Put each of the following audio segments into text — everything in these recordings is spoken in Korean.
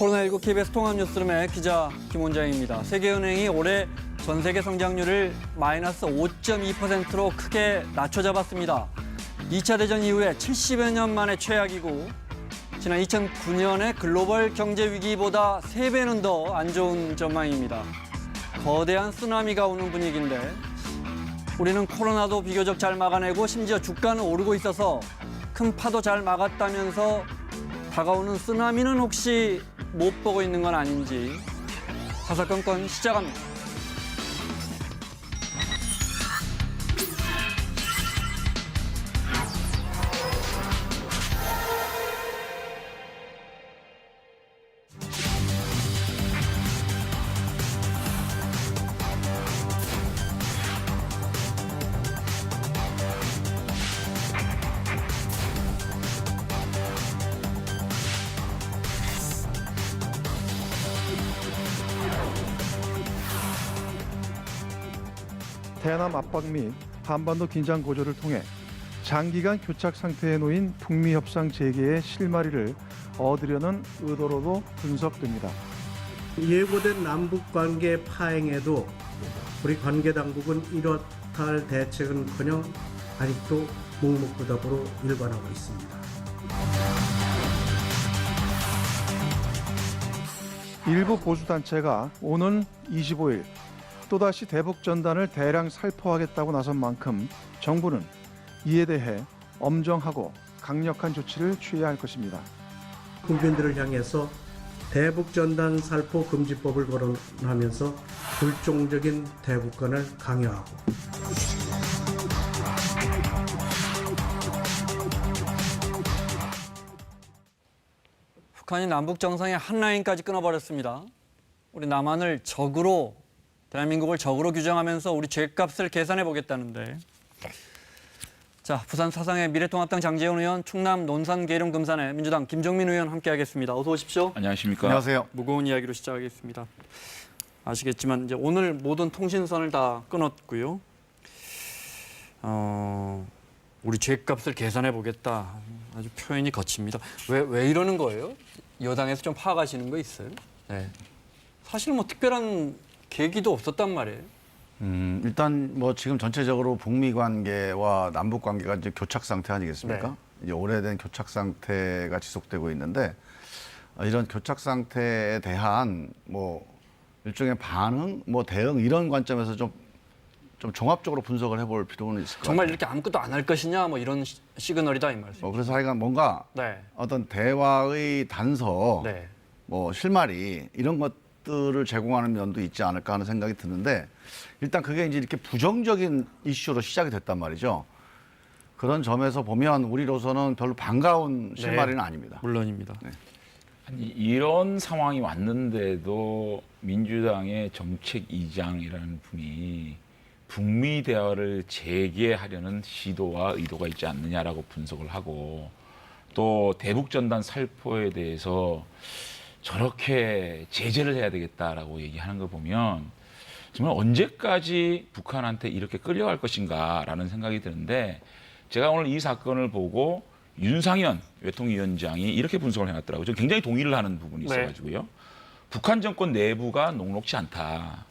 코로나19 KBS 통합뉴스룸의 기자 김원장입니다. 세계은행이 올해 전 세계 성장률을 마이너스 5.2%로 크게 낮춰잡았습니다. 2차 대전 이후에 70여 년 만에 최악이고 지난 2009년의 글로벌 경제 위기보다 3배는 더 안 좋은 전망입니다. 거대한 쓰나미가 오는 분위기인데 우리는 코로나도 비교적 잘 막아내고 심지어 주가는 오르고 있어서 큰 파도 잘 막았다면서 다가오는 쓰나미는 혹시 못 보고 있는 건 아닌지 사사건건 시작합니다. 대남 압박 및 한반도 긴장 고조를 통해 장기간 교착 상태에 놓인 북미 협상 재개의 실마리를 얻으려는 의도로도 분석됩니다. 예고된 남북 관계 파행에도 우리 관계 당국은 이렇다 대책은커녕 아직도 묵묵부답으로 일관하고 있습니다. 일부 보수단체가 오는 25일 또다시 대북 전단을 대량 살포하겠다고 나선 만큼 정부는 이에 대해 엄정하고 강력한 조치를 취해야 할 것입니다. 국민들을 향해서 대북 전단 살포 금지법을 거론하면서 불종적인 대북관을 강요하고 북한이 남북 정상의 한 라인까지 끊어버렸습니다. 우리 남한을 적으로 대한민국을 적으로 규정하면서 우리 죗값을 계산해 보겠다는데. 자, 부산 사상의 미래통합당 장제원 의원, 충남 논산 계룡 금산의 민주당 김종민 의원 함께하겠습니다. 어서 오십시오. 안녕하십니까. 안녕하세요. 무거운 이야기로 시작하겠습니다. 아시겠지만 이제 오늘 모든 통신선을 다 끊었고요. 우리 죗값을 계산해 보겠다. 아주 표현이 거칩니다. 왜 이러는 거예요? 여당에서 좀 파악하시는 거 있어요? 네. 사실 뭐 특별한 계기도 없었단 말이에요. 일단 뭐 지금 전체적으로 북미 관계와 남북 관계가 이제 교착 상태 아니겠습니까? 네. 이제 오래된 교착 상태가 지속되고 있는데 이런 교착 상태에 대한 뭐 일종의 반응, 뭐 대응 이런 관점에서 좀 종합적으로 분석을 해볼 필요는 있을 것 같아요. 정말 이렇게 아무것도 안 할 것이냐 뭐 이런 시그널이다 이 말씀. 그래서 하여간 뭔가 네. 어떤 대화의 단서, 네. 뭐 실마리 이런 것들을 제공하는 면도 있지 않을까 하는 생각이 드는데 일단 그게 이제 이렇게 부정적인 이슈로 시작이 됐단 말이죠. 그런 점에서 보면 우리로서는 별로 반가운 실마리는 아닙니다. 물론입니다. 네. 아니, 이런 상황이 왔는데도 민주당의 정책 이장이라는 분이 북미 대화를 재개하려는 시도와 의도가 있지 않느냐라고 분석을 하고 또 대북 전단 살포에 대해서 저렇게 제재를 해야 되겠다라고 얘기하는 걸 보면 정말 언제까지 북한한테 이렇게 끌려갈 것인가라는 생각이 드는데 제가 오늘 이 사건을 보고 윤상현 외통위원장이 이렇게 분석을 해놨더라고요. 저는 굉장히 동의를 하는 부분이 있어가지고요. 북한 정권 내부가 녹록지 않다.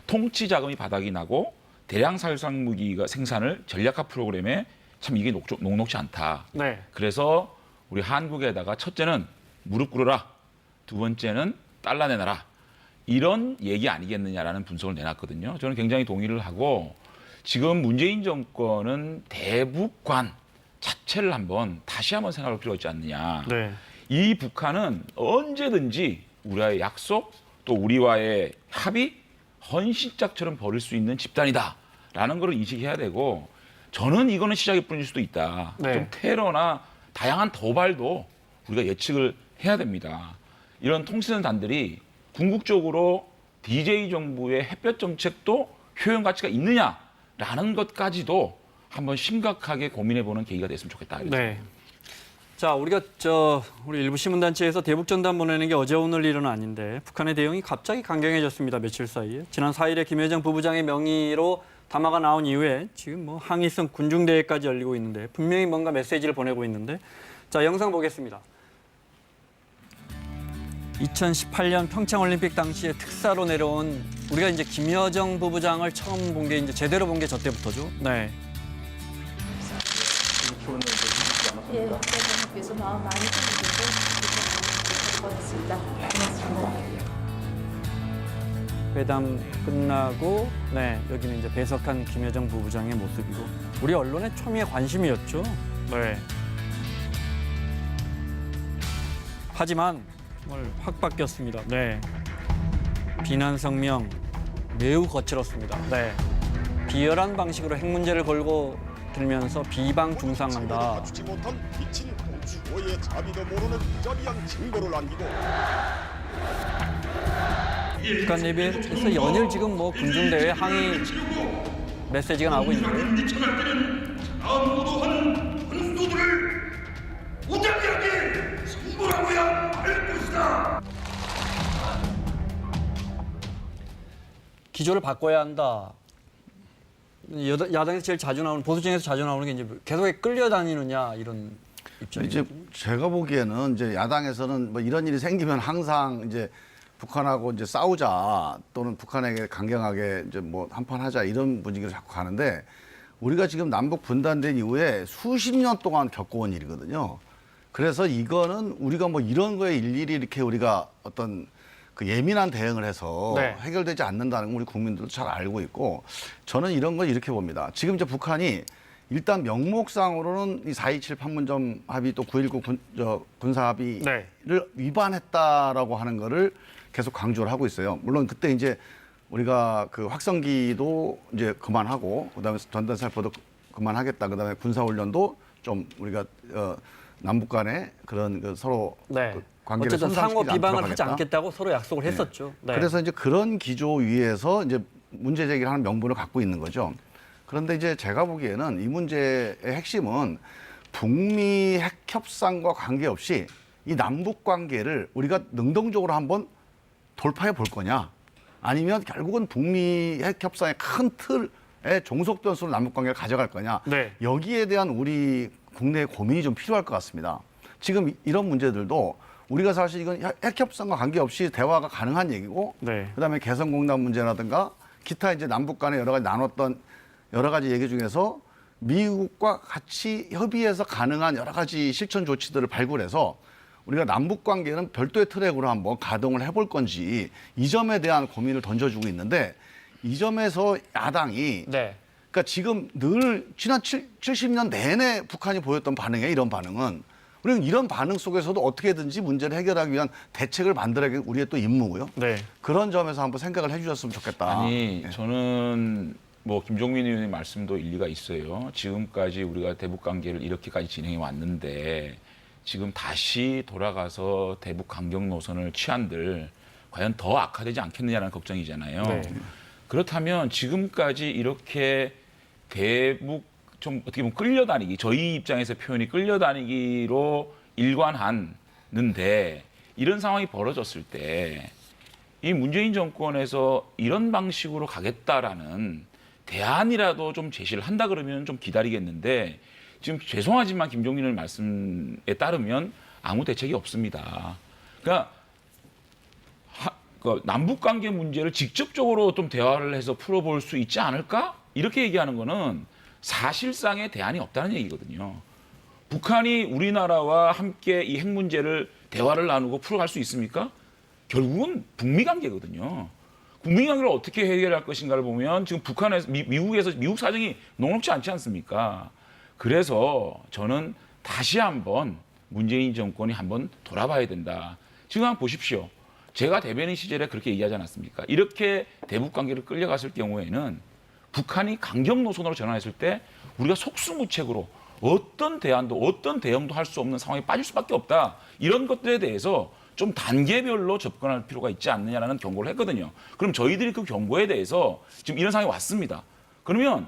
통치 자금이 바닥이 나고 대량 살상 무기가 생산을 전략화 프로그램에 참 이게 녹록지 않다. 네. 그래서 우리 한국에다가 첫째는 무릎 꿇어라. 두 번째는 달러 내놔라. 이런 얘기 아니겠느냐라는 분석을 내놨거든요. 저는 굉장히 동의를 하고 지금 문재인 정권은 대북관 자체를 다시 한번 생각할 필요가 있지 않느냐. 네. 이 북한은 언제든지 우리와의 약속 또 우리와의 합의 헌신짝처럼 벌일 수 있는 집단이다라는 걸 인식해야 되고 저는 이거는 시작일 뿐일 수도 있다. 네. 좀 테러나 다양한 도발도 우리가 예측을 해야 됩니다. 이런 통신선단들이 궁극적으로 DJ 정부의 햇볕 정책도 효용 가치가 있느냐라는 것까지도 한번 심각하게 고민해보는 계기가 됐으면 좋겠다. 네. 자, 우리가 우리 일부 시민단체에서 대북 전단 보내는 게 어제 오늘 일은 아닌데 북한의 대응이 갑자기 강경해졌습니다. 며칠 사이에. 지난 4일에 김여정 부부장의 명의로 담화가 나온 이후에 지금 뭐 항의성 군중대회까지 열리고 있는데 분명히 뭔가 메시지를 보내고 있는데 자, 영상 보겠습니다. 2018년 평창올림픽 당시에 특사로 내려온 우리가 이제 김여정 부부장을 처음 본 게 이제 제대로 본 게 저 때부터죠. 네. 예, 대통령께서 마음 많이 드리고 있습니다. 고맙습니다. 회담 끝나고 네 여기는 이제 배석한 김여정 부부장의 모습이고 우리 언론의 초미의 관심이었죠. 네. 하지만 정말 확 바뀌었습니다. 네. 비난 성명 매우 거칠었습니다. 네. 비열한 방식으로 핵 문제를 걸고 들면서 비방 중상한다. 갖추지 못한 미친 공주호의 자비도 모르는 무자비한 증거를 남기고 북한 내부에서 연일 지금 뭐 군중대회 항의 메시지가 나오고 있는데 미쳐날 때는 아무도한 군수들을 무자비하게 선고하고야 할 것이다. 기조를 바꿔야 한다. 야당에서 제일 자주 나오는 보수층에서 자주 나오는 게 이제 계속 끌려다니느냐 이런 입장이죠. 이제 제가 보기에는 이제 야당에서는 뭐 이런 일이 생기면 항상 이제 북한하고 이제 싸우자 또는 북한에게 강경하게 이제 뭐 한판 하자 이런 분위기로 자꾸 가는데 우리가 지금 남북 분단된 이후에 수십 년 동안 겪어온 일이거든요. 그래서 이거는 우리가 뭐 이런 거에 일일이 이렇게 우리가 어떤 그 예민한 대응을 해서 네. 해결되지 않는다는 건 우리 국민들도 잘 알고 있고 저는 이런 걸 이렇게 봅니다. 지금 이제 북한이 일단 명목상으로는 이 4.27 판문점 합의 또 9.19 군사 합의를 네. 위반했다라고 하는 거를 계속 강조를 하고 있어요. 물론 그때 이제 우리가 그 확성기도 이제 그만하고 그다음에 전단 살포도 그만하겠다. 그다음에 군사 훈련도 좀 우리가 남북 간에 그런 그 서로 네. 그 관계를 어쨌든 상호 손상시키지 비방을 않도록 하지 하겠다. 않겠다고 서로 약속을 했었죠. 네. 그래서 이제 그런 기조 위에서 이제 문제 제기를 하는 명분을 갖고 있는 거죠. 그런데 이제 제가 보기에는 이 문제의 핵심은 북미 핵 협상과 관계없이 이 남북 관계를 우리가 능동적으로 한번 돌파해 볼 거냐 아니면 결국은 북미 핵 협상의 큰 틀에 종속 변수로 남북 관계를 가져갈 거냐 네. 여기에 대한 우리 국내의 고민이 좀 필요할 것 같습니다. 지금 이런 문제들도 우리가 사실 이건 핵 협상과 관계없이 대화가 가능한 얘기고 네. 그다음에 개성공단 문제라든가 기타 이제 남북 간에 여러 가지 나눴던 여러 가지 얘기 중에서 미국과 같이 협의해서 가능한 여러 가지 실천 조치들을 발굴해서 우리가 남북 관계는 별도의 트랙으로 한번 가동을 해볼 건지 이 점에 대한 고민을 던져주고 있는데 이 점에서 야당이 네. 그러니까 지금 늘 지난 70년 내내 북한이 보였던 반응이에요. 이런 반응은. 우리는 이런 반응 속에서도 어떻게든지 문제를 해결하기 위한 대책을 만들어야 우리의 또 임무고요. 네. 그런 점에서 한번 생각을 해주셨으면 좋겠다. 아니 예. 저는 뭐 김종민 의원의 말씀도 일리가 있어요. 지금까지 우리가 대북 관계를 이렇게까지 진행해 왔는데 지금 다시 돌아가서 대북 강경 노선을 취한들 과연 더 악화되지 않겠느냐는 걱정이잖아요. 네. 그렇다면 지금까지 이렇게 대북 좀 어떻게 보면 끌려다니기 저희 입장에서 표현이 끌려다니기로 일관하는데 이런 상황이 벌어졌을 때 이 문재인 정권에서 이런 방식으로 가겠다라는 대안이라도 좀 제시를 한다 그러면 좀 기다리겠는데 지금 죄송하지만 김종민 의원 말씀에 따르면 아무 대책이 없습니다. 그러니까 그 남북 관계 문제를 직접적으로 좀 대화를 해서 풀어볼 수 있지 않을까? 이렇게 얘기하는 거는 사실상의 대안이 없다는 얘기거든요. 북한이 우리나라와 함께 이 핵 문제를 대화를 나누고 풀어갈 수 있습니까? 결국은 북미 관계거든요. 북미 관계를 어떻게 해결할 것인가를 보면 지금 북한에서 미국에서 미국 사정이 녹록지 않지 않습니까? 그래서 저는 다시 한번 문재인 정권이 한번 돌아봐야 된다. 지금 한번 보십시오. 제가 대변인 시절에 그렇게 얘기하지 않았습니까? 이렇게 대북 관계를 끌려갔을 경우에는 북한이 강경 노선으로 전환했을 때 우리가 속수무책으로 어떤 대안도 어떤 대응도 할 수 없는 상황에 빠질 수밖에 없다. 이런 것들에 대해서 좀 단계별로 접근할 필요가 있지 않느냐라는 경고를 했거든요. 그럼 저희들이 그 경고에 대해서 지금 이런 상황이 왔습니다. 그러면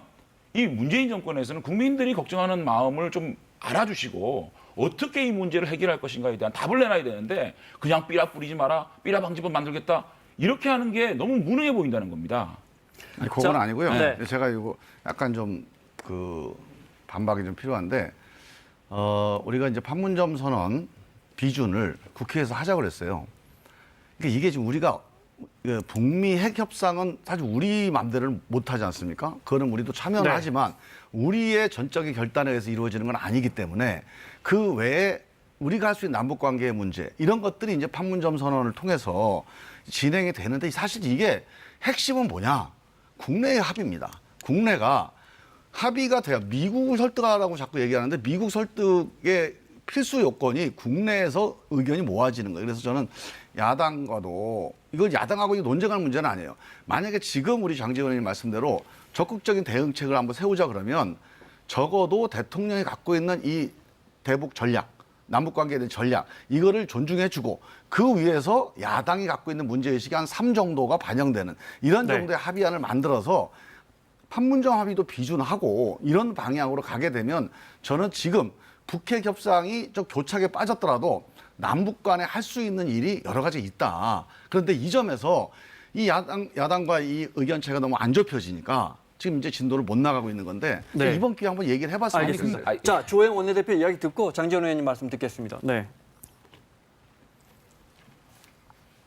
이 문재인 정권에서는 국민들이 걱정하는 마음을 좀 알아주시고 어떻게 이 문제를 해결할 것인가에 대한 답을 내놔야 되는데 그냥 삐라 뿌리지 마라, 삐라 방지법 만들겠다 이렇게 하는 게 너무 무능해 보인다는 겁니다. 아니, 그건 아니고요. 네. 제가 이거 약간 좀 그 반박이 좀 필요한데 우리가 이제 판문점 선언 비준을 국회에서 하자고 그랬어요. 그러니까 이게 지금 우리가 그 북미 핵 협상은 사실 우리 맘대로는 못하지 않습니까? 그거는 우리도 참여는 네. 하지만 우리의 전적인 결단에 의해서 이루어지는 건 아니기 때문에 그 외에 우리가 할 수 있는 남북 관계의 문제 이런 것들이 이제 판문점 선언을 통해서 진행이 되는데 사실 이게 핵심은 뭐냐? 국내의 합의입니다. 국내가 합의가 돼야 미국을 설득하라고 자꾸 얘기하는데 미국 설득의 필수 요건이 국내에서 의견이 모아지는 거예요. 그래서 저는 야당과도 이걸 야당하고 논쟁할 문제는 아니에요. 만약에 지금 우리 장제원 의원님 말씀대로 적극적인 대응책을 한번 세우자 그러면 적어도 대통령이 갖고 있는 이 대북 전략, 남북 관계에 대한 전략 이거를 존중해주고 그 위에서 야당이 갖고 있는 문제의식이 한 3 정도가 반영되는 이런 네. 정도의 합의안을 만들어서 판문점 합의도 비준하고 이런 방향으로 가게 되면 저는 지금 북핵 협상이 좀 교착에 빠졌더라도 남북 간에 할 수 있는 일이 여러 가지 있다. 그런데 이 점에서 이 야당과 이 의견체가 너무 안 좁혀지니까 지금 이제 진도를 못 나가고 있는 건데 네. 이번 기회에 한번 얘기를 해봤으면 알겠습니다. 하겠습니다. 자, 조영 원내대표 이야기 듣고 장제원 의원님 말씀 듣겠습니다. 네.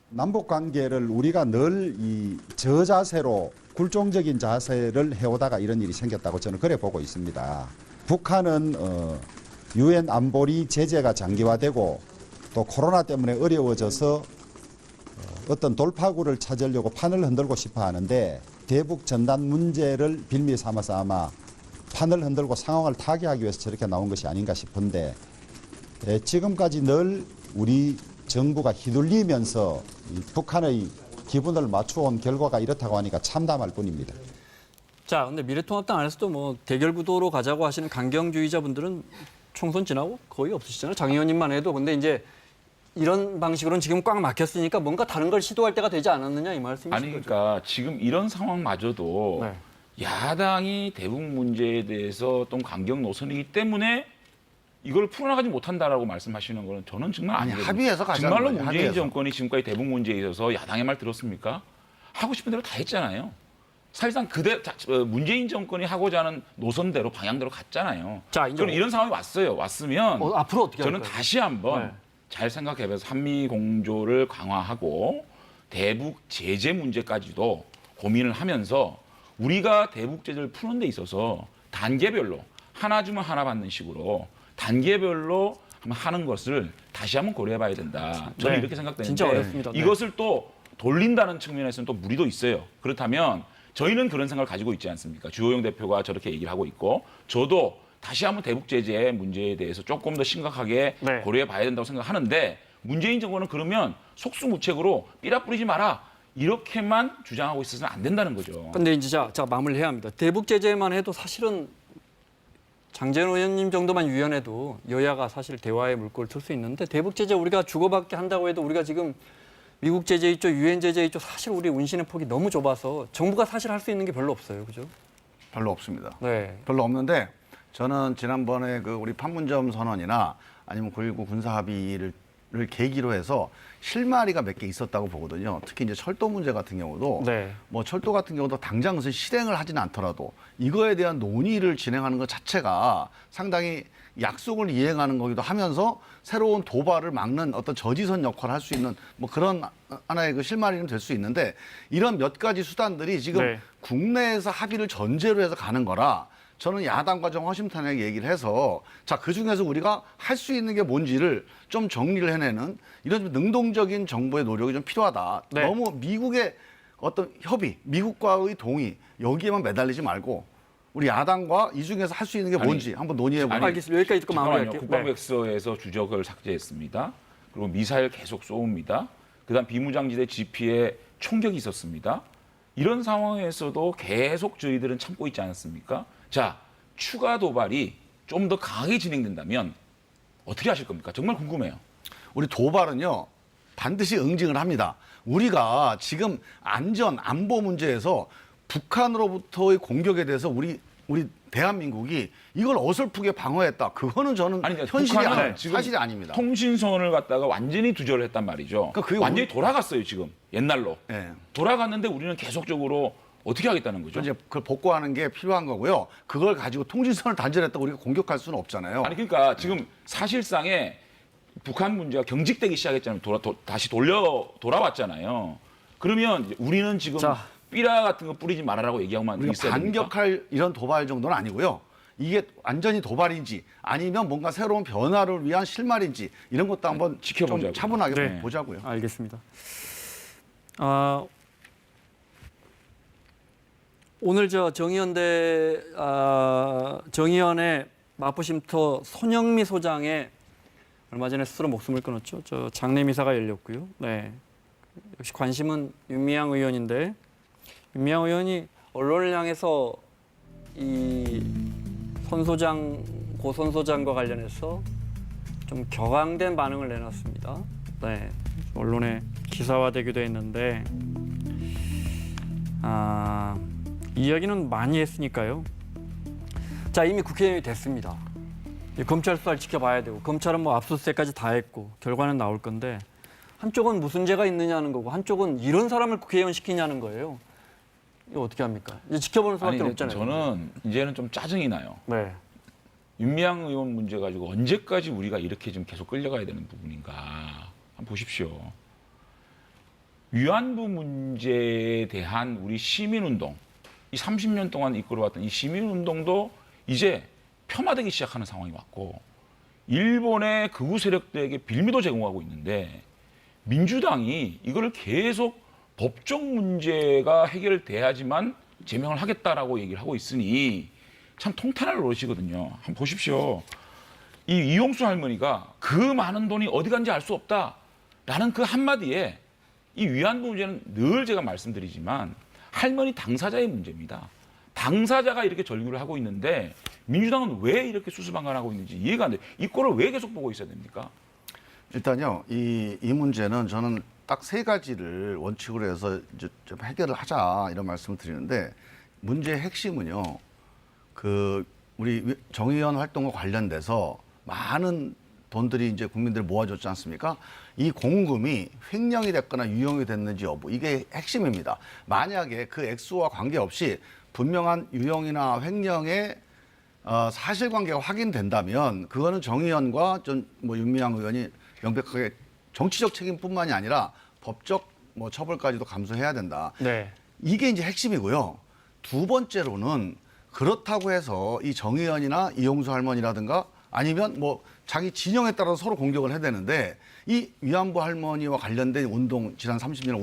남북 관계를 우리가 늘 이 저자세로 굴종적인 자세를 해오다가 이런 일이 생겼다고 저는 그래 보고 있습니다. 북한은 유엔 안보리 제재가 장기화되고 또 코로나 때문에 어려워져서 어떤 돌파구를 찾으려고 판을 흔들고 싶어 하는데 대북 전단 문제를 빌미 삼아서 아마 판을 흔들고 상황을 타개하기 위해서 저렇게 나온 것이 아닌가 싶은데 지금까지 늘 우리 정부가 휘둘리면서 이 북한의 기분을 맞추어온 결과가 이렇다고 하니까 참담할 뿐입니다. 자, 근데 미래통합당 안에서도 뭐 대결 구도로 가자고 하시는 강경주의자분들은 총선 지나고 거의 없으시잖아요. 장 의원님만 해도. 근데 이제 이런 방식으로는 지금 꽉 막혔으니까 뭔가 다른 걸 시도할 때가 되지 않았느냐 이 말씀이신 아니 거죠. 그러니까 지금 이런 상황마저도 네. 야당이 대북 문제에 대해서 또 강경 노선이기 때문에 이걸 풀어나가지 못한다라고 말씀하시는 거는 저는 정말 아니, 아니거든요. 합의해서 가자는 정말로 거예요, 문재인 합의해서. 정권이 지금까지 대북 문제에 있어서 야당의 말 들었습니까? 하고 싶은 대로 다 했잖아요. 사실상 문재인 정권이 하고자 하는 노선대로 방향대로 갔잖아요. 자, 이제 저는 이런 상황이 왔으면 앞으로 어떻게 저는 할까요? 다시 한번 네. 잘 생각해봐서 한미 공조를 강화하고 대북 제재 문제까지도 고민을 하면서 우리가 대북 제재를 푸는 데 있어서 단계별로 하나 주면 하나 받는 식으로 단계별로 한번 하는 것을 다시 한번 고려해봐야 된다. 저는 네. 이렇게 생각되는데 진짜 어렵습니다. 네. 이것을 또 돌린다는 측면에서는 또 무리도 있어요. 그렇다면 저희는 그런 생각을 가지고 있지 않습니까? 주호영 대표가 저렇게 얘기를 하고 있고 저도 다시 한번 대북 제재 문제에 대해서 조금 더 심각하게 네. 고려해봐야 된다고 생각하는데 문재인 정권은 그러면 속수무책으로 삐라 뿌리지 마라 이렇게만 주장하고 있어서는 안 된다는 거죠. 근데 이제 자 마무리해야 합니다. 대북 제재만 해도 사실은 장제원 의원님 정도만 유연해도 여야가 사실 대화의 물꼬를 틀 수 있는데 대북 제재 우리가 주고받게 한다고 해도 우리가 지금 미국 제재 있죠, 유엔 제재 있죠. 사실 우리 운신의 폭이 너무 좁아서 정부가 사실 할 수 있는 게 별로 없어요, 그죠? 별로 없습니다. 네. 별로 없는데 저는 지난번에 그 우리 판문점 선언이나 아니면 9.19 군사 합의를 계기로 해서 실마리가 몇 개 있었다고 보거든요. 특히 이제 철도 문제 같은 경우도 네. 뭐 철도 같은 경우도 당장 무슨 실행을 하진 않더라도 이거에 대한 논의를 진행하는 것 자체가 상당히 약속을 이행하는 거기도 하면서 새로운 도발을 막는 어떤 저지선 역할을 할 수 있는 뭐 그런 하나의 그 실마리는 될 수 있는데 이런 몇 가지 수단들이 지금 네. 국내에서 합의를 전제로 해서 가는 거라 저는 야당과 좀 허심탄회하게 얘기를 해서 자, 그중에서 우리가 할 수 있는 게 뭔지를 좀 정리를 해내는 이런 좀 능동적인 정부의 노력이 좀 필요하다. 네. 너무 미국의 어떤 협의, 미국과의 동의 여기에만 매달리지 말고 우리 야당과 이 중에서 할 수 있는 게 뭔지 한번 논의해보는. 알겠습니다. 여기까지 듣고 잠깐만요. 마무리할게요. 국방부 엑스에서 주적을 삭제했습니다. 그리고 미사일 계속 쏘옵니다. 그다음 비무장지대 GP에 총격이 있었습니다. 이런 상황에서도 계속 저희들은 참고 있지 않았습니까? 자, 추가 도발이 좀 더 강하게 진행된다면 어떻게 하실 겁니까? 정말 궁금해요. 우리 도발은요 반드시 응징을 합니다. 우리가 지금 안보 문제에서 북한으로부터의 공격에 대해서 우리 대한민국이 이걸 어설프게 방어했다. 그거는 저는 아니, 현실이 북한은 지금 사실이 아닙니다. 통신선을 갖다가 완전히 두절을 했단 말이죠. 그러니까 그게 완전히 돌아갔어요, 지금. 옛날로. 예. 돌아갔는데 우리는 계속적으로 어떻게 하겠다는 거죠? 이제 그걸 복구하는 게 필요한 거고요. 그걸 가지고 통신선을 단절했다고 우리가 공격할 수는 없잖아요. 아니 그러니까 지금 사실상의 북한 문제가 경직되기 시작했잖아요. 다시 돌아왔잖아요. 그러면 이제 우리는 지금 자. 삐라 같은 거 뿌리지 말아라고 얘기하고만 우리가 있어야 됩니까? 반격할 이런 도발 정도는 아니고요. 이게 완전히 도발인지 아니면 뭔가 새로운 변화를 위한 실마리인지 이런 것도 한번 지켜보자고요. 좀 차분하게 네. 보자고요. 알겠습니다. 오늘 저 정의연의 마포쉼터 손영미 소장의 얼마 전에 스스로 목숨을 끊었죠. 저 장례 미사가 열렸고요. 네. 역시 관심은 윤미향 의원인데 윤미향 의원이 언론을 향해서 이 고 손소장과 관련해서 좀 격앙된 반응을 내놨습니다. 네. 언론에 기사화되기도 했는데 이야기는 많이 했으니까요. 자, 이미 국회의원이 됐습니다. 검찰 수사를 지켜봐야 되고 검찰은 뭐 압수수색까지 다 했고 결과는 나올 건데 한쪽은 무슨 죄가 있느냐는 거고 한쪽은 이런 사람을 국회의원 시키냐는 거예요. 이거 어떻게 합니까? 이제 지켜보는 수밖에 아니, 없잖아요. 저는 이제는 좀 짜증이 나요. 네. 윤미향 의원 문제 가지고 언제까지 우리가 이렇게 좀 계속 끌려가야 되는 부분인가. 한번 보십시오. 위안부 문제에 대한 우리 시민운동, 이 30년 동안 이끌어왔던 이 시민운동도 이제 폄하되기 시작하는 상황이 왔고 일본의 극우 세력들에게 빌미도 제공하고 있는데 민주당이 이거를 계속 법적 문제가 해결돼야지만 제명을 하겠다라고 얘기를 하고 있으니 참 통탄할 노릇이거든요. 한번 보십시오. 이 이용수 할머니가 그 많은 돈이 어디 간지 알 수 없다라는 그 한마디에 이 위안부 문제는 늘 제가 말씀드리지만 할머니 당사자의 문제입니다. 당사자가 이렇게 절규를 하고 있는데 민주당은 왜 이렇게 수수방관하고 있는지 이해가 안 돼요. 이 꼴을 왜 계속 보고 있어야 됩니까? 일단요, 이 문제는 저는 딱 세 가지를 원칙으로 해서 이제 좀 해결을 하자 이런 말씀을 드리는데 문제의 핵심은요, 우리 정의연 활동과 관련돼서 많은 돈들이 이제 국민들 모아줬지 않습니까? 이 공금이 횡령이 됐거나 유용이 됐는지 여부, 이게 핵심입니다. 만약에 그 액수와 관계없이 분명한 유용이나 횡령의 사실관계가 확인된다면 그거는 정의연과 윤미향 의원이 명백하게 정치적 책임뿐만이 아니라 법적 처벌까지도 감수해야 된다. 네. 이게 이제 핵심이고요. 두 번째로는 그렇다고 해서 이 정의연이나 이용수 할머니라든가 아니면 자기 진영에 따라서 서로 공격을 해야 되는데 이 위안부 할머니와 관련된 운동, 지난 30년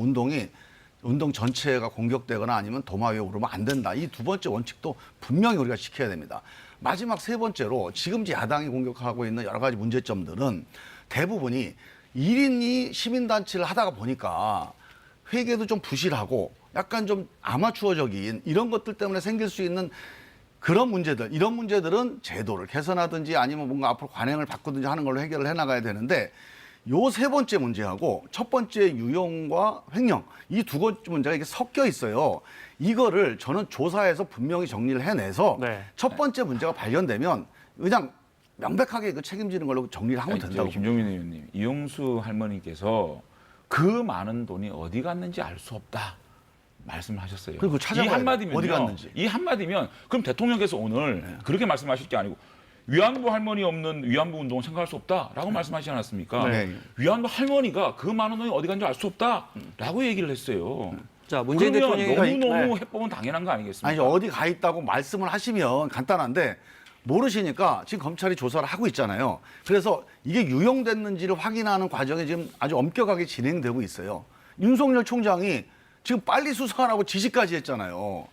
운동 전체가 공격되거나 아니면 도마 위에 오르면 안 된다. 이 두 번째 원칙도 분명히 우리가 지켜야 됩니다. 마지막 세 번째로 지금 야당이 공격하고 있는 여러 가지 문제점들은 대부분이 1인이 시민단체를 하다가 보니까 회계도 좀 부실하고 약간 좀 아마추어적인 이런 것들 때문에 생길 수 있는 그런 문제들, 이런 문제들은 제도를 개선하든지 아니면 뭔가 앞으로 관행을 바꾸든지 하는 걸로 해결을 해나가야 되는데 요 세 번째 문제하고 첫 번째 유용과 횡령, 이 두 번째 문제가 이게 섞여 있어요. 이거를 저는 조사해서 분명히 정리를 해내서 네. 첫 번째 문제가 발견되면 그냥 명백하게 책임지는 걸로 정리를 하면 된다고. 김종민 의원님, 이용수 할머니께서 그 많은 돈이 어디 갔는지 알 수 없다. 말씀을 하셨어요. 그리고 찾아봐야 이 한마디면요. 어디 갔는지. 이 한마디면 그럼 대통령께서 오늘 그렇게 말씀하실 게 아니고 위안부 할머니 없는 위안부 운동은 생각할 수 없다라고 말씀하시지 않았습니까? 네. 위안부 할머니가 그 많은 돈이 어디 간지 알 수 없다라고 얘기를 했어요. 자, 문재인 그러면 대통령이 너무너무 네. 해법은 당연한 거 아니겠습니까? 아니 어디 가 있다고 말씀을 하시면 간단한데 모르시니까 지금 검찰이 조사를 하고 있잖아요. 그래서 이게 유용됐는지를 확인하는 과정이 지금 아주 엄격하게 진행되고 있어요. 윤석열 총장이 지금 빨리 수사하라고 지시까지 했잖아요.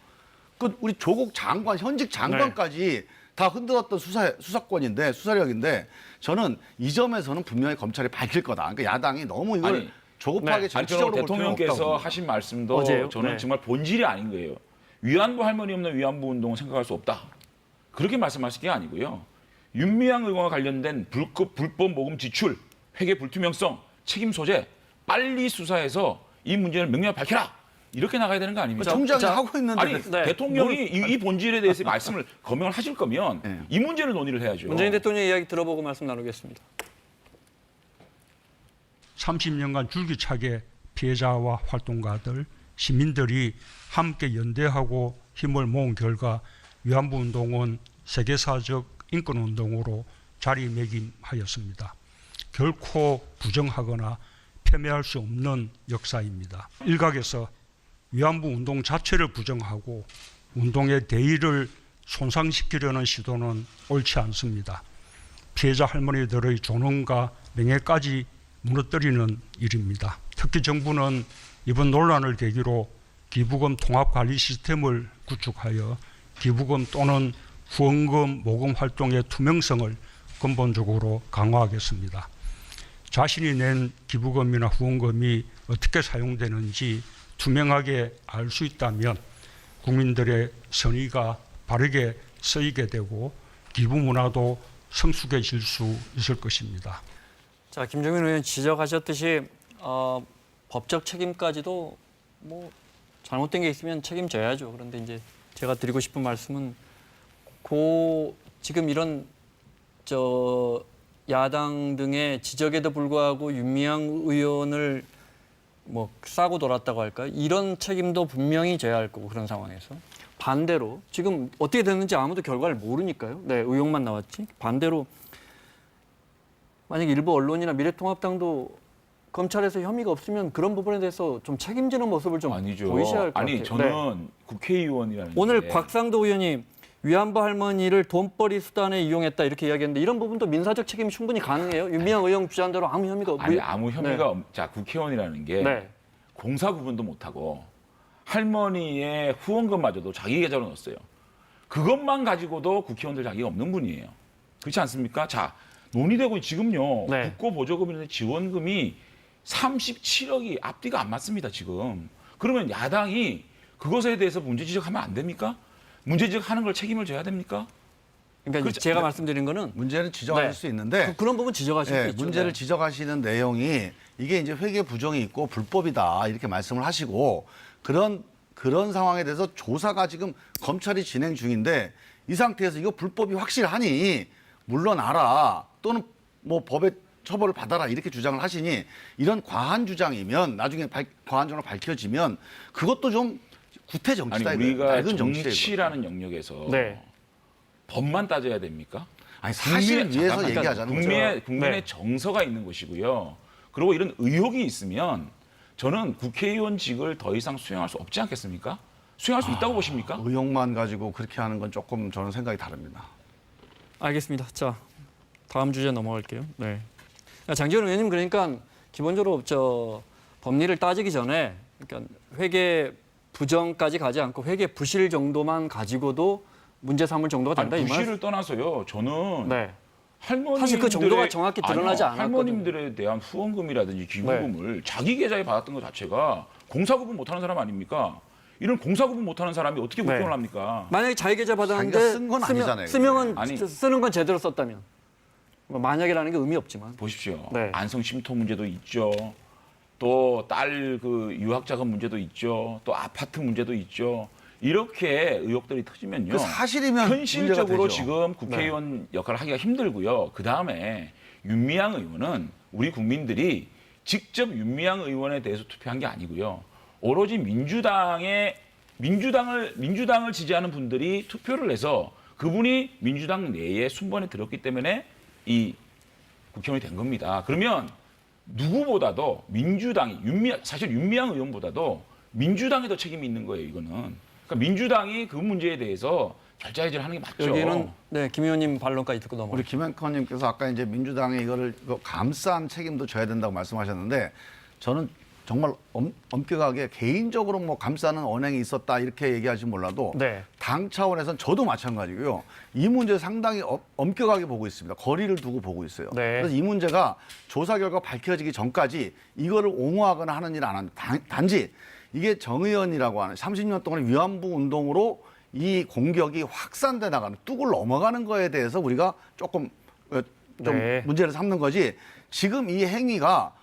우리 조국 장관, 현직 장관까지 다 흔들었던 수사권인데, 수사력인데 저는 이 점에서는 분명히 검찰이 밝힐 거다. 그러니까 야당이 너무 이걸 조급하게 정치적으로 볼 필요는 대통령께서 없다고. 하신 말씀도 어제요? 저는 네. 정말 본질이 아닌 거예요. 위안부 할머니 없는 위안부 운동은 생각할 수 없다. 그렇게 말씀하신 게 아니고요. 윤미향 의원과 관련된 불법 모금 지출, 회계 불투명성, 책임 소재 빨리 수사해서 이 문제를 명명하게 밝혀라. 이렇게 나가야 되는 거 아닙니까? 총장이 하고 있는데 아니 네. 대통령이 이 본질에 대해서 말씀을 검명을 하실 거면 네. 이 문제를 논의를 해야죠. 문재인 대통령 이야기 들어보고 말씀 나누겠습니다. 30년간 줄기차게 피해자와 활동가들, 시민들이 함께 연대하고 힘을 모은 결과 위안부 운동은 세계사적 인권운동으로 자리매김하였습니다. 결코 부정하거나 폄훼할 수 없는 역사입니다. 일각에서 위안부 운동 자체를 부정하고 운동의 대의를 손상시키려는 시도는 옳지 않습니다. 피해자 할머니들의 존엄과 명예까지 무너뜨리는 일입니다. 특히 정부는 이번 논란을 계기로 기부금 통합관리 시스템을 구축하여 기부금 또는 후원금 모금 활동의 투명성을 근본적으로 강화하겠습니다. 자신이 낸 기부금이나 후원금이 어떻게 사용되는지 투명하게 알 수 있다면 국민들의 선의가 바르게 쓰이게 되고 기부 문화도 성숙해질 수 있을 것입니다. 자, 김종인 의원 지적하셨듯이 법적 책임까지도 뭐 잘못된 게 있으면 책임져야죠. 그런데 이제 제가 드리고 싶은 말씀은 지금 이런 야당 등의 지적에도 불구하고 윤미향 의원을 뭐 싸고 돌았다고 할까요? 이런 책임도 분명히 져야 할 거고 그런 상황에서 반대로 지금 어떻게 됐는지 아무도 결과를 모르니까요. 네, 의혹만 나왔지. 반대로 만약에 일부 언론이나 미래통합당도 검찰에서 혐의가 없으면 그런 부분에 대해서 좀 책임지는 모습을 좀 아니죠. 보이셔야 할 것 같아요. 아니 저는 국회의원이라는 오늘 게 곽상도 의원이 위안부 할머니를 돈벌이 수단에 이용했다 이렇게 이야기했는데 이런 부분도 민사적 책임이 충분히 가능해요. 윤미향 의원 주장한 대로 아무 혐의가 아니 아무 혐의가 자 국회의원이라는 게 네. 공사 구분도 못하고 할머니의 후원금마저도 자기 계좌로 넣었어요. 그것만 가지고도 국회의원들 자기가 없는 분이에요. 그렇지 않습니까? 자 논의되고 지금요 네. 국고보조금이나 지원금이 37억이 앞뒤가 안 맞습니다 지금. 그러면 야당이 그것에 대해서 문제 지적하면 안 됩니까? 문제 지적하는 걸 책임을 져야 됩니까? 그러니까 그렇죠. 제가 말씀드린 거는 문제는 지적하실 네. 수 있는데 그런 부분 지적하실 수 있죠. 문제를 네. 지적하시는 내용이 이게 이제 회계 부정이 있고 불법이다 이렇게 말씀을 하시고 그런 상황에 대해서 조사가 지금 검찰이 진행 중인데 이 상태에서 이거 불법이 확실하니 물러나라 또는 뭐 법에 처벌을 받아라 이렇게 주장을 하시니 이런 과한 주장이면 나중에 과한 주장으로 밝혀지면 그것도 좀 구태 정치다. 아니 우리가 낡은 정치다, 정치라는 영역에서 네. 법만 따져야 됩니까? 아니 사실을 위해서 얘기하자는 거죠. 국민의 네. 정서가 있는 것이고요. 그리고 이런 의혹이 있으면 저는 국회의원직을 더 이상 수행할 수 없지 않겠습니까? 수행할 수 있다고 보십니까? 의혹만 가지고 그렇게 하는 건 조금 저는 생각이 다릅니다. 알겠습니다. 자, 다음 주제 넘어갈게요. 네. 장지원 의원님 그러니까 기본적으로 법리를 따지기 전에 그러니까 회계 부정까지 가지 않고 회계 부실 정도만 가지고도 문제 삼을 정도가 된다 이 말. 부실을 떠나서요. 저는 네. 할머님들의 사실 그 정도가 정확히 드러나지 않았거든요. 할머님들에 대한 후원금이라든지 기부금을 자기 계좌에 받았던 것 자체가 공사구분 못하는 사람 아닙니까? 이런 공사구분 못하는 사람이 어떻게 국회의원을 네. 합니까? 만약에 자기 계좌 받았는데 자기가 쓴건 아니잖아요. 쓰는 건 제대로 썼다면 뭐 만약이라는 게 의미 없지만 보십시오. 네. 안성 쉼터 문제도 있죠. 또 딸 그 유학자금 문제도 있죠. 또 아파트 문제도 있죠. 이렇게 의혹들이 터지면요. 그 사실이면 현실적으로 문제가 되죠. 지금 국회의원 역할을 하기가 힘들고요. 그다음에 윤미향 의원은 우리 국민들이 직접 윤미향 의원에 대해서 투표한 게 아니고요. 오로지 민주당을 지지하는 분들이 투표를 해서 그분이 민주당 내에 순번에 들었기 때문에 이 국회의원이 된 겁니다. 그러면 누구보다도 사실 윤미향 의원보다도 민주당에 더 책임이 있는 거예요, 이거는. 그러니까 민주당이 그 문제에 대해서 결자해지를 하는 게 맞죠. 여기는 네, 김 의원님 반론까지 듣고 우리 넘어가요. 김현커님께서 아까 이제 민주당이 이거 감싸는 책임도 져야 된다고 말씀하셨는데 저는 정말 엄격하게 개인적으로 뭐 감싸는 언행이 있었다 이렇게 얘기하지 몰라도 네. 당 차원에서는 저도 마찬가지고요. 이 문제 상당히 엄격하게 보고 있습니다. 거리를 두고 보고 있어요. 네. 그래서 이 문제가 조사 결과 밝혀지기 전까지 이거를 옹호하거나 하는 일 안 합니다. 단지 이게 정 의원이라고 하는 30년 동안의 위안부 운동으로 이 공격이 확산돼 나가는 뚝을 넘어가는 거에 대해서 우리가 조금 좀 네. 문제를 삼는 거지. 지금 이 행위가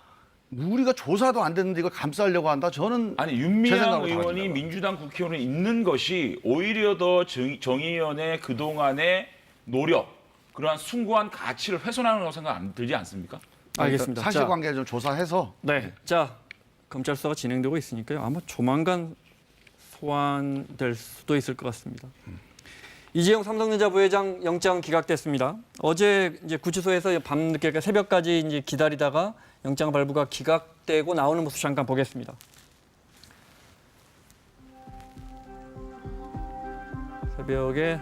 우리가 조사도 안 됐는데 이걸 감싸려고 한다. 저는 아니 제 윤미향 생각으로 의원이 다릅니다. 민주당 국회의원에 있는 것이 오히려 더 정 의원의 그동안의 노력, 그러한 숭고한 가치를 훼손하는 생각 안 들지 않습니까? 알겠습니다. 자, 사실관계를 좀 조사해서 네. 자, 검찰 수사가 진행되고 있으니까요. 아마 조만간 소환될 수도 있을 것 같습니다. 이재용 삼성전자 부회장 영장 기각됐습니다. 어제 이제 구치소에서 밤늦게 그러니까 새벽까지 이제 기다리다가 영장 발부가 기각되고 나오는 모습 잠깐 보겠습니다. 새벽에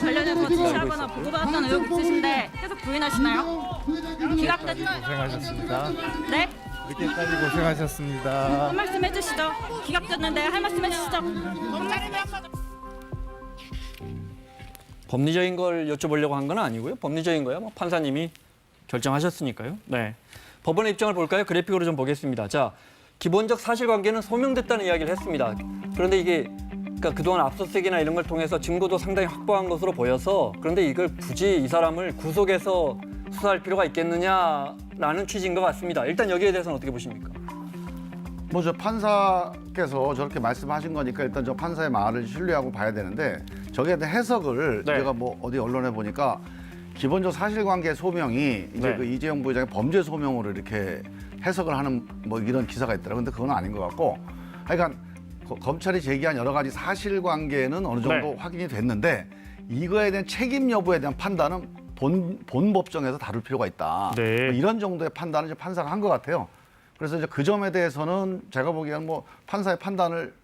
관련해서 지시하거나 보고받았다는 의혹 있으신데 계속 부인하시나요? 기각됐나요? 고생하셨습니다. 네? 늦게까지 고생하셨습니다. 한 말씀 해주시죠. 기각됐는데 할 말씀 해주시죠. 법리적인 걸 여쭤보려고 한 건 아니고요. 법리적인 거야 뭐 판사님이 결정하셨으니까요. 네. 법원의 입장을 볼까요? 그래픽으로 좀 보겠습니다. 자, 기본적 사실관계는 소명됐다는 이야기를 했습니다. 그런데 이게 그러니까 그동안 압수수색이나 이런 걸 통해서 증거도 상당히 확보한 것으로 보여서 그런데 이걸 굳이 이 사람을 구속해서 수사할 필요가 있겠느냐라는 취지인 것 같습니다. 일단 여기에 대해서는 어떻게 보십니까? 뭐 저 판사께서 저렇게 말씀하신 거니까 일단 저 판사의 말을 신뢰하고 봐야 되는데 저기에 대한 해석을 네. 제가 뭐 어디 언론에 보니까 기본적 사실관계 소명이 이제 네. 그 이재용 부회장의 범죄 소명으로 이렇게 해석을 하는 뭐 이런 기사가 있더라고요. 근데 그건 아닌 것 같고 하여간 검찰이 제기한 여러 가지 사실관계는 어느 정도 네. 확인이 됐는데 이거에 대한 책임 여부에 대한 판단은 본 법정에서 다룰 필요가 있다. 네. 뭐 이런 정도의 판단을 이제 판사가 한 것 같아요. 그래서 이제 그 점에 대해서는 제가 보기에는 뭐 판사의 판단을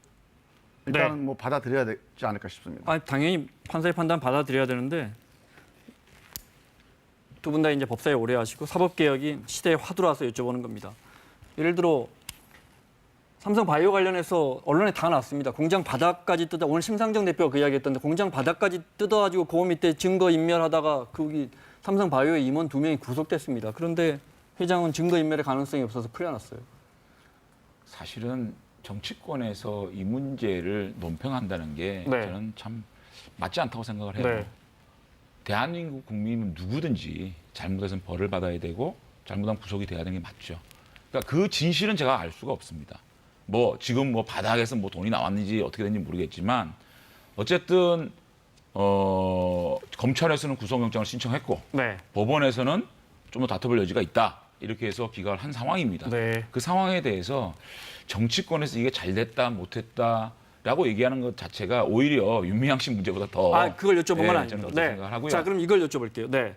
일단은 네. 뭐 받아들여야 되지 않을까 싶습니다. 아, 당연히 판사의 판단 받아들여야 되는데 두 분 다 이제 법사에 오래 하시고 사법개혁이 시대의 화두라서 여쭤보는 겁니다. 예를 들어 삼성바이오 관련해서 언론에 다 났습니다. 공장 바닥까지 뜯어 오늘 심상정 대표가 그 이야기했던데 공장 바닥까지 뜯어가지고 그 밑에 증거 인멸하다가 거기 삼성바이오의 임원 2명이 구속됐습니다. 그런데 회장은 증거 인멸의 가능성이 없어서 풀려났어요. 사실은 정치권에서 이 문제를 논평한다는 게 네. 저는 참 맞지 않다고 생각을 해요. 네. 대한민국 국민은 누구든지 잘못해서는 벌을 받아야 되고 잘못하면 구속이 돼야 되는 게 맞죠. 그러니까 그 진실은 제가 알 수가 없습니다. 뭐 지금 뭐 바닥에서 뭐 돈이 나왔는지 어떻게 됐는지 모르겠지만 어쨌든 검찰에서는 구속영장을 신청했고 네. 법원에서는 좀 더 다퉈볼 여지가 있다. 이렇게 해서 기각을 한 상황입니다. 네. 그 상황에 대해서 정치권에서 이게 잘 됐다 못했다라고 얘기하는 것 자체가 오히려 윤미향 씨 문제보다 더 그걸 여쭤본 건 저는 아닙니다. 그렇게 생각을 하고요. 자, 그럼 이걸 여쭤볼게요. 네.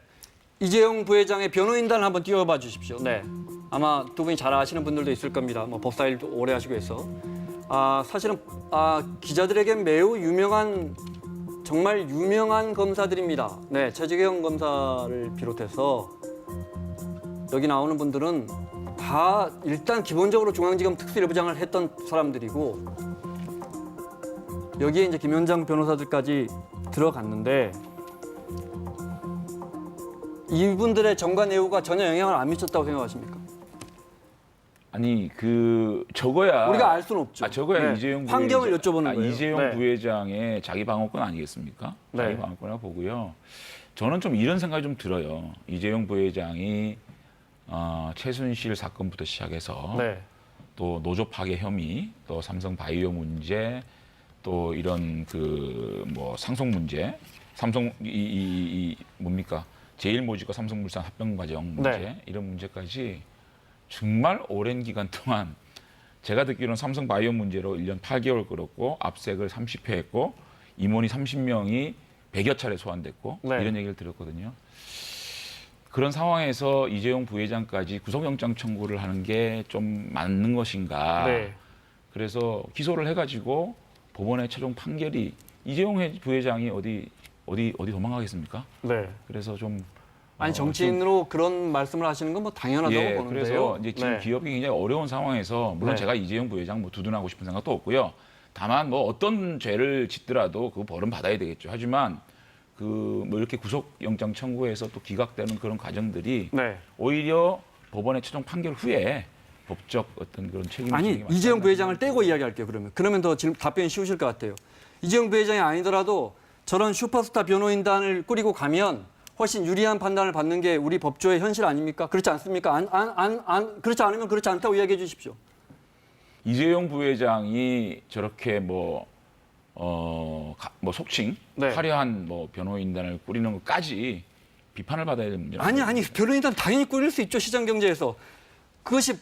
이재용 부회장의 변호인단을 한번 띄워봐 주십시오. 네. 아마 두 분이 잘 아시는 분들도 있을 겁니다. 뭐 법사일도 오래 하시고 해서. 사실은 기자들에겐 매우 유명한 정말 유명한 검사들입니다. 네, 최재경 검사를 비롯해서 여기 나오는 분들은 다 일단 기본적으로 중앙지검 특수일부장을 했던 사람들이고 여기에 이제 김현장 변호사들까지 들어갔는데 이분들의 정관 예우가 전혀 영향을 안 미쳤다고 생각하십니까? 아니 저거야 우리가 알 수는 없죠. 저거야 네. 이재용 환경을 여쭤보는 거예요. 이재용 네. 부회장의 자기 방어권 아니겠습니까? 네. 자기 방어권이라고 보고요. 저는 좀 이런 생각이 좀 들어요. 이재용 부회장이 최순실 사건부터 시작해서 네. 또 노조 파괴 혐의, 또 삼성 바이오 문제, 또 이런 뭐 상속 문제, 삼성 뭡니까? 제일모직과 삼성물산 합병 과정 문제 네. 이런 문제까지 정말 오랜 기간 동안 제가 듣기로는 삼성 바이오 문제로 1년 8개월 끌었고 압색을 30회 했고 임원이 30명이 100여 차례 소환됐고 네. 이런 얘기를 들었거든요. 그런 상황에서 이재용 부회장까지 구속영장 청구를 하는 게 좀 맞는 것인가. 네. 그래서 기소를 해가지고 법원의 최종 판결이 이재용 부회장이 어디 도망가겠습니까? 네. 그래서 좀 아니 정치인으로 그런 말씀을 하시는 건 뭐 당연하다고 예, 보는데요. 그래서 이제 지금 네. 기업이 굉장히 어려운 상황에서 물론 네. 제가 이재용 부회장 뭐 두둔하고 싶은 생각도 없고요. 다만 뭐 어떤 죄를 짓더라도 그 벌은 받아야 되겠죠. 하지만 뭐 이렇게 구속영장 청구해서 또 기각되는 그런 과정들이 네. 오히려 법원의 최종 판결 후에 법적 어떤 그런 책임을 아니 지는 게 이재용 맞다는 부회장을 떼고 이야기할게요. 그러면 더 답변이 쉬우실 것 같아요. 이재용 부회장이 아니더라도 저런 슈퍼스타 변호인단을 꾸리고 가면 훨씬 유리한 판단을 받는 게 우리 법조의 현실 아닙니까? 그렇지 않습니까? 그렇지 않으면 그렇지 않다고 이야기해 주십시오. 이재용 부회장이 저렇게 속칭 네. 화려한 변호인단을 꾸리는 것까지 비판을 받아야 됩니다. 아니 변호인단 당연히 꾸릴 수 있죠. 시장 경제에서 그것이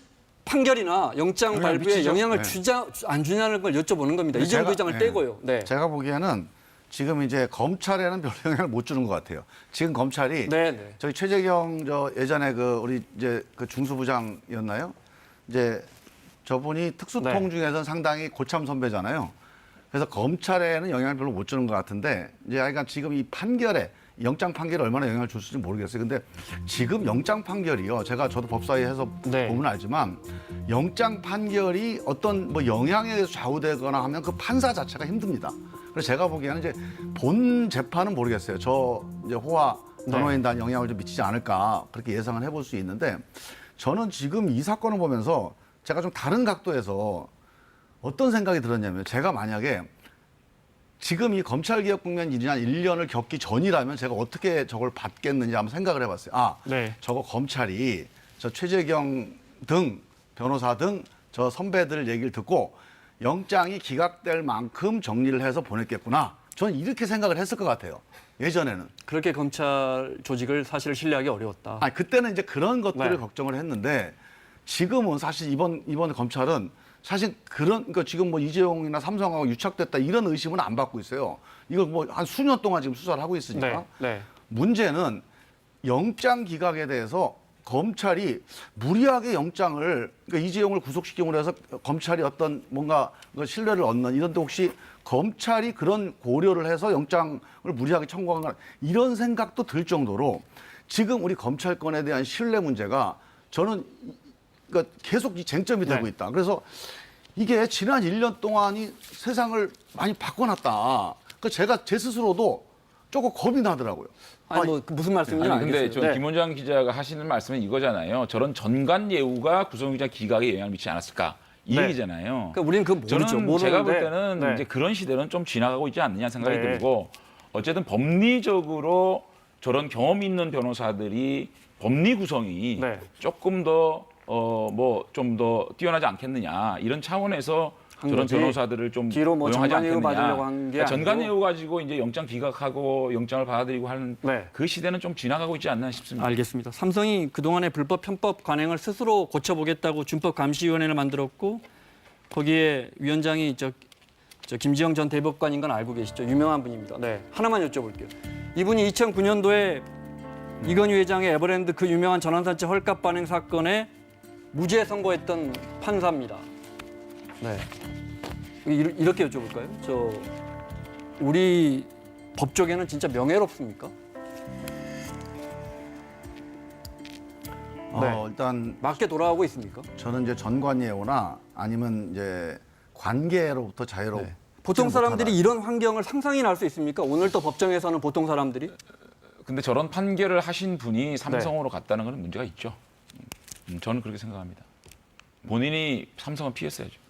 판결이나 영장 발부에 미치죠. 영향을 네. 주냐 안 주냐는 걸 여쭤보는 겁니다. 이재용 부회장을 떼고요. 네. 제가 보기에는 지금 이제 검찰에는 별로 영향을 못 주는 것 같아요. 지금 검찰이 네. 저희 최재경 저 예전에 그 우리 이제 그 중수부장이었나요? 이제 저분이 특수통 중에서는 상당히 고참 선배잖아요. 그래서 검찰에는 영향을 별로 못 주는 것 같은데 이제 약간 지금 이 판결에 영장 판결에 얼마나 영향을 줄지 모르겠어요. 근데 지금 영장 판결이요. 저도 법사위에서 네. 보면 알지만 영장 판결이 어떤 뭐 영향에 의해서 좌우되거나 하면 그 판사 자체가 힘듭니다. 그래서 제가 보기에는 이제 본 재판은 모르겠어요. 저 이제 호화 변호인단 영향을 좀 미치지 않을까 그렇게 예상을 해볼 수 있는데 저는 지금 이 사건을 보면서 제가 좀 다른 각도에서 어떤 생각이 들었냐면 제가 만약에 지금 이 검찰개혁 국면 일이나 1년을 겪기 전이라면 제가 어떻게 저걸 받겠는지 한번 생각을 해봤어요. 저거 검찰이 저 최재경 등 변호사 등 저 선배들 얘기를 듣고 영장이 기각될 만큼 정리를 해서 보냈겠구나. 저는 이렇게 생각을 했을 것 같아요. 예전에는. 그렇게 검찰 조직을 사실 신뢰하기 어려웠다. 그때는 이제 그런 것들을 네. 걱정을 했는데 지금은 사실 이번 검찰은 사실 그러니까 지금 뭐 이재용이나 삼성하고 유착됐다 이런 의심은 안 받고 있어요. 이걸 뭐 한 수년 동안 지금 수사를 하고 있으니까. 네. 문제는 영장 기각에 대해서 검찰이 무리하게 영장을 그러니까 이재용을 구속시킴으로 해서 검찰이 어떤 뭔가 신뢰를 얻는 이런데 혹시 검찰이 그런 고려를 해서 영장을 무리하게 청구한 건 이런 생각도 들 정도로 지금 우리 검찰권에 대한 신뢰 문제가 저는 그러니까 계속 이 쟁점이 되고 있다. 그래서 이게 지난 1년 동안이 세상을 많이 바꿔놨다. 그러니까 제가 제 스스로도 조금 겁이 나더라고요. 무슨 말씀인지 아니 근데 알겠어요. 김 원장 기자가 하시는 말씀은 이거잖아요. 저런 전관 예우가 구속영장 기각에 영향을 미치지 않았을까 이 얘기잖아요. 그러니까 우리는 그거 모르죠. 저는 제가 볼 때는 네. 이제 그런 시대는 좀 지나가고 있지 않느냐 생각이 네. 들고 어쨌든 법리적으로 저런 경험 있는 변호사들이 법리 구성이 네. 조금 더 뭐 좀 더 뛰어나지 않겠느냐 이런 차원에서 저런 거지. 변호사들을 좀 뒤로 뭐 고용하지 전관예우 않겠느냐. 받으려고 한 게 전관 아니고. 예우 가지고 이제 영장 기각하고 영장을 받아들이고 하는 네. 그 시대는 좀 지나가고 있지 않나 싶습니다. 알겠습니다. 삼성이 그동안의 불법 편법 관행을 스스로 고쳐보겠다고 준법감시위원회를 만들었고 거기에 위원장이 저 김지영 전 대법관인 건 알고 계시죠? 유명한 분입니다. 네, 하나만 여쭤볼게요. 이분이 2009년도에 이건희 회장의 에버랜드 그 유명한 전환산채 헐값 반행 사건에 무죄 선고했던 판사입니다. 네, 이렇게 여쭤볼까요? 우리 법조계는 진짜 명예롭습니까? 일단 맞게 돌아가고 있습니까? 저는 이제 전관예우나 아니면 이제 관계로부터 자유롭. 보통 사람들이 이런 환경을 상상이나 할 수 있습니까? 오늘 또 법정에서는 보통 사람들이 근데 저런 판결을 하신 분이 삼성으로 갔다는 건 문제가 있죠. 저는 그렇게 생각합니다. 본인이 삼성은 피했어야죠.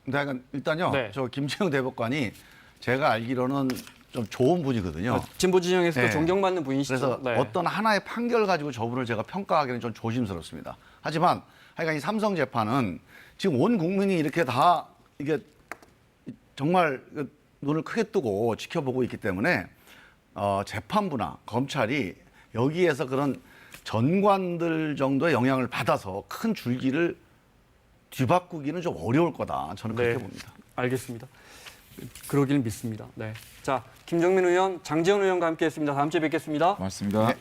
근데 일단요, 네. 저 김재영 대법관이 제가 알기로는 좀 좋은 분이거든요. 진보 진영에서도 네. 존경받는 분이시죠. 그래서 어떤 하나의 판결 가지고 저분을 제가 평가하기는 좀 조심스럽습니다. 하지만 하여간 이 삼성 재판은 지금 온 국민이 이렇게 다 이게 정말 눈을 크게 뜨고 지켜보고 있기 때문에 재판부나 검찰이 여기에서 그런 전관들 정도의 영향을 받아서 큰 줄기를 뒤바꾸기는 좀 어려울 거다. 저는 그렇게 봅니다. 알겠습니다. 그러길 믿습니다. 네. 자, 김정민 의원, 장재원 의원과 함께했습니다. 다음 주에 뵙겠습니다. 고맙습니다. 네.